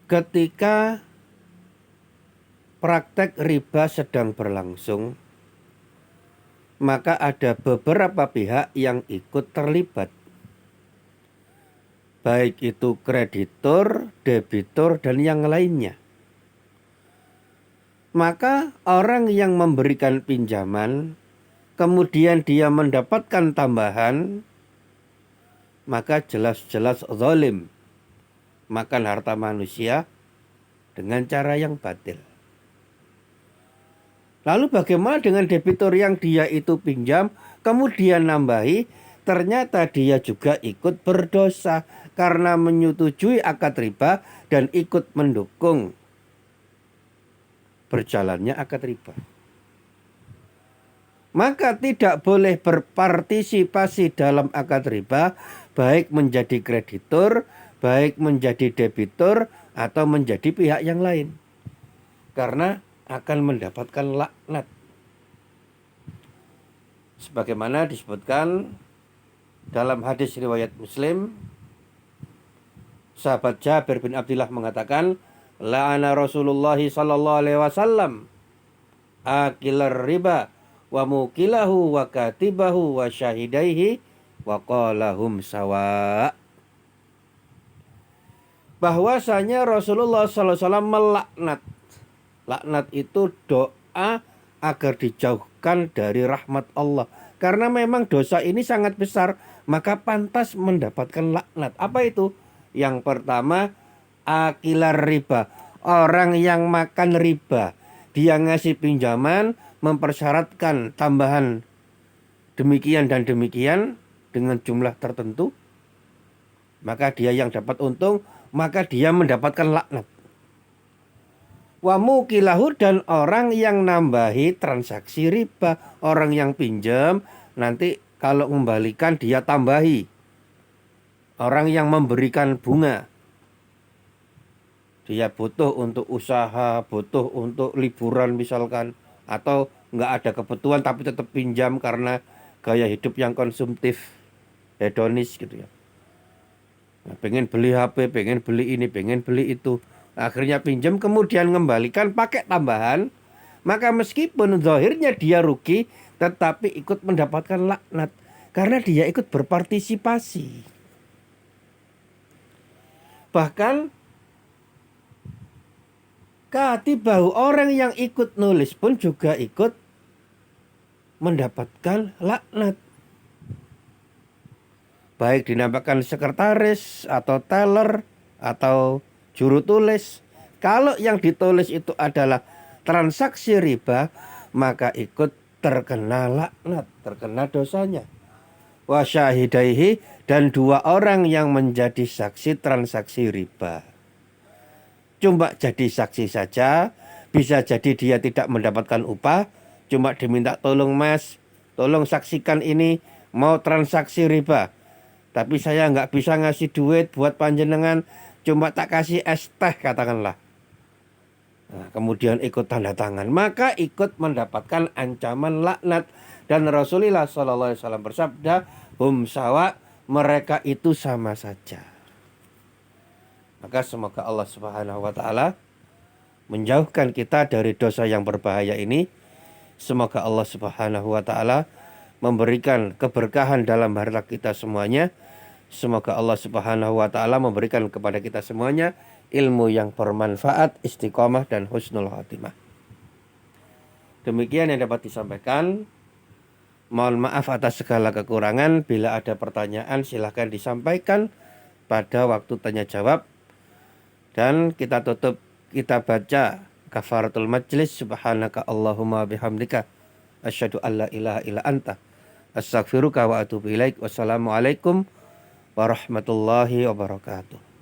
Ketika praktek riba sedang berlangsung, maka ada beberapa pihak yang ikut terlibat. Baik itu kreditur, debitur, dan yang lainnya. Maka orang yang memberikan pinjaman, kemudian dia mendapatkan tambahan, maka jelas-jelas zalim, makan harta manusia dengan cara yang batil. Lalu bagaimana dengan debitur yang dia itu pinjam, kemudian nambahi, ternyata dia juga ikut berdosa karena menyetujui akad riba dan ikut mendukung berjalannya akad riba. Maka tidak boleh berpartisipasi dalam akad riba, baik menjadi kreditur, baik menjadi debitur, atau menjadi pihak yang lain. Karena akan mendapatkan laknat. Sebagaimana disebutkan dalam hadis riwayat Muslim, sahabat Jabir bin Abdullah mengatakan, la'ana Rasulullah sallallahu alaihi wasallam akilar riba wa mukilahu wa katibahu wa syahidaihi wa qalahum sawa. Bahwasanya Rasulullah sallallahu alaihi wasallam melaknat. Laknat itu doa agar dijauhkan dari rahmat Allah. Karena memang dosa ini sangat besar, maka pantas mendapatkan laknat. Apa itu? Yang pertama, akilar riba. Orang yang makan riba. Dia ngasih pinjaman, mempersyaratkan tambahan demikian dan demikian dengan jumlah tertentu. Maka dia yang dapat untung, maka dia mendapatkan laknat. Wa mukilahu, dan orang yang nambahi transaksi riba. Orang yang pinjam, nanti kalau mengembalikan dia tambahi. Orang yang memberikan bunga, dia butuh untuk usaha, butuh untuk liburan misalkan, atau nggak ada kebutuhan tapi tetap pinjam karena gaya hidup yang konsumtif, hedonis gitu ya. Nah, pengen beli HP, pengen beli ini, pengen beli itu. Akhirnya pinjam, kemudian mengembalikan pakai tambahan. Maka meskipun zahirnya dia rugi, tetapi ikut mendapatkan laknat. Karena dia ikut berpartisipasi. Bahkan katibahu, orang yang ikut nulis pun juga ikut mendapatkan laknat. Baik dinamakan sekretaris atau teller atau juru tulis. Kalau yang ditulis itu adalah transaksi riba, maka ikut terkena laknat, terkena dosanya. Wa syahidaihi, dan dua orang yang menjadi saksi transaksi riba. Cuma jadi saksi saja, bisa jadi dia tidak mendapatkan upah, cuma diminta tolong mas, tolong saksikan ini, mau transaksi riba. Tapi saya nggak bisa ngasih duit buat panjenengan, cuma tak kasih es teh katakanlah. Nah, kemudian ikut tanda tangan, maka ikut mendapatkan ancaman laknat. Dan Rasulullah SAW bersabda, hum sawa, mereka itu sama saja. Maka semoga Allah Subhanahu wa taala menjauhkan kita dari dosa yang berbahaya ini. Semoga Allah Subhanahu wa taala memberikan keberkahan dalam harta kita semuanya. Semoga Allah Subhanahu wa taala memberikan kepada kita semuanya ilmu yang bermanfaat, istiqomah, dan husnul khatimah. Demikian yang dapat disampaikan. Mohon maaf atas segala kekurangan. Bila ada pertanyaan silahkan disampaikan pada waktu tanya jawab. Dan kita tutup, kita baca kafaratul majlis. Subhanaka Allahumma bihamdika asyhadu an la ilaha illa anta astaghfiruka wa atubu ilaik. Wassalamualaikum warahmatullahi wabarakatuh.